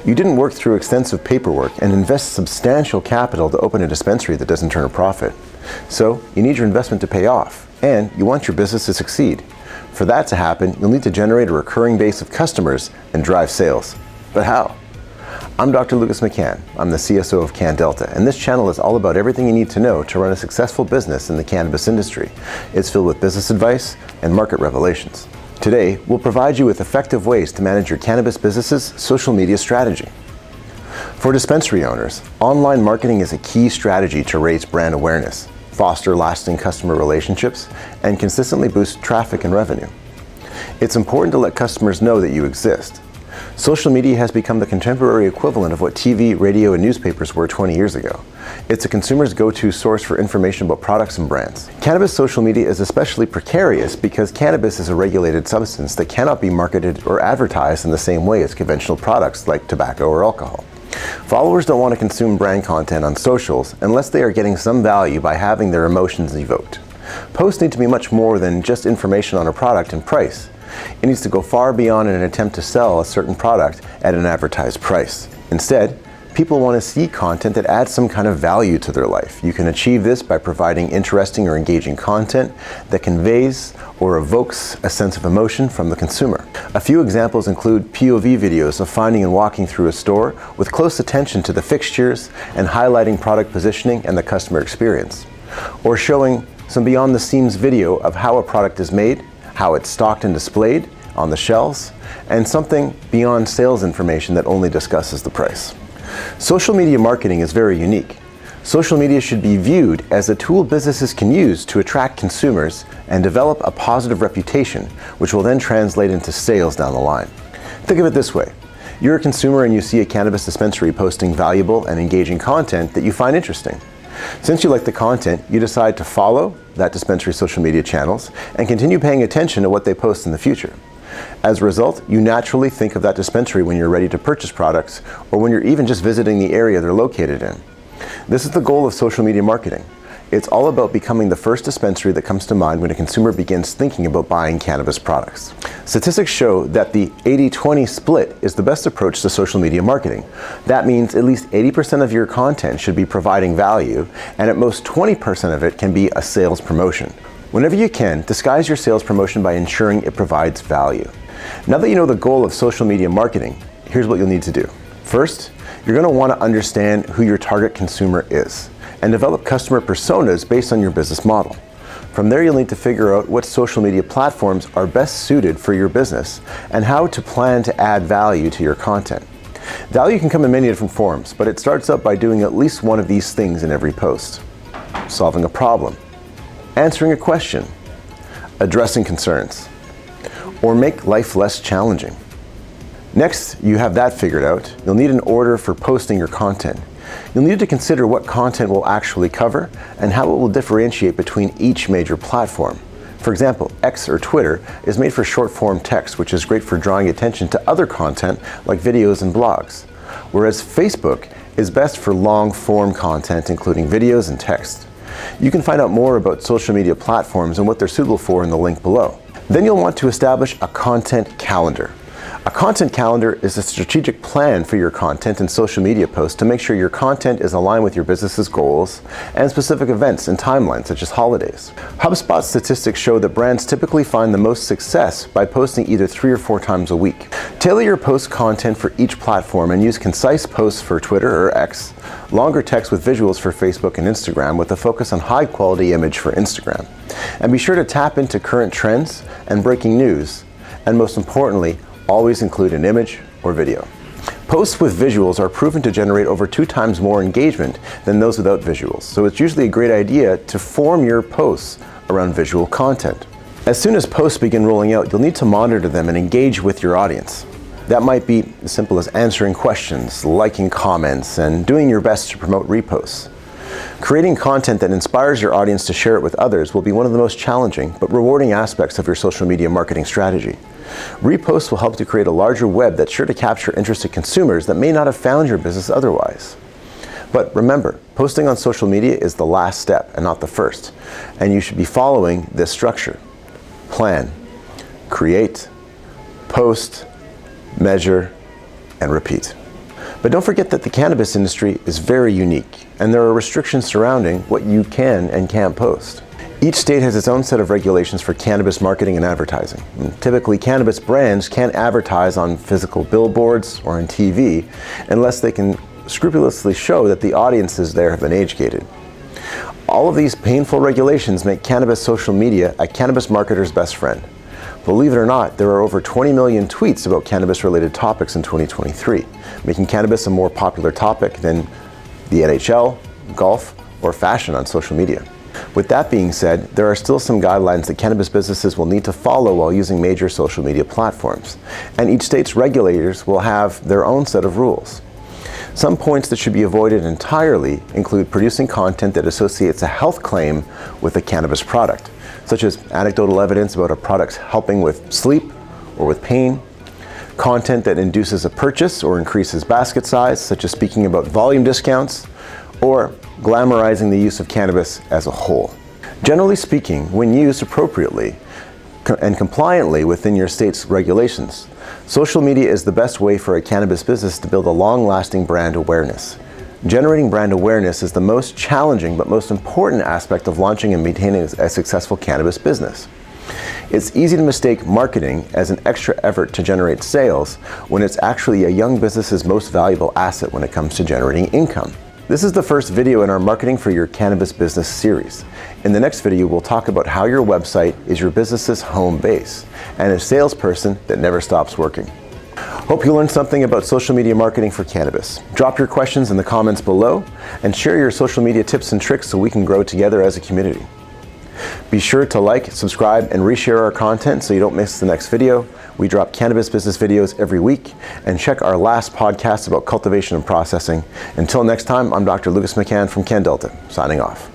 You didn't work through extensive paperwork and invest substantial capital to open a dispensary that doesn't turn a profit. So you need your investment to pay off, and you want your business to succeed. For that to happen, you'll need to generate a recurring base of customers and drive sales. But how? I'm Dr. Lucas McCann. I'm the CSO of CannDelta, and this channel is all about everything you need to know to run a successful business in the cannabis industry. It's filled with business advice and market revelations. Today, we'll provide you with effective ways to manage your cannabis business's social media strategy. For dispensary owners, online marketing is a key strategy to raise brand awareness, foster lasting customer relationships, and consistently boost traffic and revenue. It's important to let customers know that you exist. Social media has become the contemporary equivalent of what TV, radio, and newspapers were 20 years ago. It's a consumer's go-to source for information about products and brands. Cannabis social media is especially precarious because cannabis is a regulated substance that cannot be marketed or advertised in the same way as conventional products like tobacco or alcohol. Followers don't want to consume brand content on socials unless they are getting some value by having their emotions evoked. Posts need to be much more than just information on a product and price. It needs to go far beyond an attempt to sell a certain product at an advertised price. Instead, people want to see content that adds some kind of value to their life. You can achieve this by providing interesting or engaging content that conveys or evokes a sense of emotion from the consumer. A few examples include POV videos of finding and walking through a store with close attention to the fixtures and highlighting product positioning and the customer experience, or showing some behind the scenes video of how a product is made, how it's stocked and displayed on the shelves, and something beyond sales information that only discusses the price. Social media marketing is very unique. Social media should be viewed as a tool businesses can use to attract consumers and develop a positive reputation, which will then translate into sales down the line. Think of it this way. You're a consumer and you see a cannabis dispensary posting valuable and engaging content that you find interesting. Since you like the content, you decide to follow that dispensary's social media channels and continue paying attention to what they post in the future. As a result, you naturally think of that dispensary when you're ready to purchase products or when you're even just visiting the area they're located in. This is the goal of social media marketing. It's all about becoming the first dispensary that comes to mind when a consumer begins thinking about buying cannabis products. Statistics show that the 80-20 split is the best approach to social media marketing. That means at least 80% of your content should be providing value, and at most 20% of it can be a sales promotion. Whenever you can, disguise your sales promotion by ensuring it provides value. Now that you know the goal of social media marketing, here's what you'll need to do. First, you're going to want to understand who your target consumer is and develop customer personas based on your business model. From there, you'll need to figure out what social media platforms are best suited for your business and how to plan to add value to your content. Value can come in many different forms, but it starts out by doing at least one of these things in every post. Solving a problem, answering a question, addressing concerns, or make life less challenging. Next, you have that figured out, you'll need an order for posting your content. You'll need to consider what content will actually cover and how it will differentiate between each major platform. For example, X or Twitter is made for short-form text, which is great for drawing attention to other content like videos and blogs, whereas Facebook is best for long-form content, including videos and text. You can find out more about social media platforms and what they're suitable for in the link below. Then you'll want to establish a content calendar. A content calendar is a strategic plan for your content and social media posts to make sure your content is aligned with your business's goals and specific events and timelines such as holidays. HubSpot statistics show that brands typically find the most success by posting either 3 or 4 times a week. Tailor your post content for each platform and use concise posts for Twitter or X, longer text with visuals for Facebook and Instagram with a focus on high quality image for Instagram. And be sure to tap into current trends and breaking news, and most importantly, always include an image or video. Posts with visuals are proven to generate over 2 times more engagement than those without visuals, so it's usually a great idea to form your posts around visual content. As soon as posts begin rolling out, you'll need to monitor them and engage with your audience. That might be as simple as answering questions, liking comments, and doing your best to promote reposts. Creating content that inspires your audience to share it with others will be one of the most challenging but rewarding aspects of your social media marketing strategy. Reposts will help to create a larger web that's sure to capture interested consumers that may not have found your business otherwise. But remember, posting on social media is the last step and not the first, and you should be following this structure. Plan, create, post, measure, and repeat. But don't forget that the cannabis industry is very unique, and there are restrictions surrounding what you can and can't post. Each state has its own set of regulations for cannabis marketing and advertising. And typically, cannabis brands can't advertise on physical billboards or on TV unless they can scrupulously show that the audiences there have been age-gated. All of these painful regulations make cannabis social media a cannabis marketer's best friend. Believe it or not, there are over 20 million tweets about cannabis-related topics in 2023, making cannabis a more popular topic than the NHL, golf, or fashion on social media. With that being said, there are still some guidelines that cannabis businesses will need to follow while using major social media platforms, and each state's regulators will have their own set of rules. Some points that should be avoided entirely include producing content that associates a health claim with a cannabis product, such as anecdotal evidence about a product helping with sleep or with pain, content that induces a purchase or increases basket size, such as speaking about volume discounts, or glamorizing the use of cannabis as a whole. Generally speaking, when used appropriately and compliantly within your state's regulations, social media is the best way for a cannabis business to build a long-lasting brand awareness. Generating brand awareness is the most challenging but most important aspect of launching and maintaining a successful cannabis business. It's easy to mistake marketing as an extra effort to generate sales when it's actually a young business's most valuable asset when it comes to generating income. This is the first video in our Marketing for Your Cannabis Business series. In the next video, we'll talk about how your website is your business's home base and a salesperson that never stops working. Hope you learned something about social media marketing for cannabis. Drop your questions in the comments below and share your social media tips and tricks so we can grow together as a community. Be sure to like, subscribe, and reshare our content so you don't miss the next video. We drop cannabis business videos every week, and check our last podcast about cultivation and processing. Until next time, I'm Dr. Lucas McCann from CannDelta, signing off.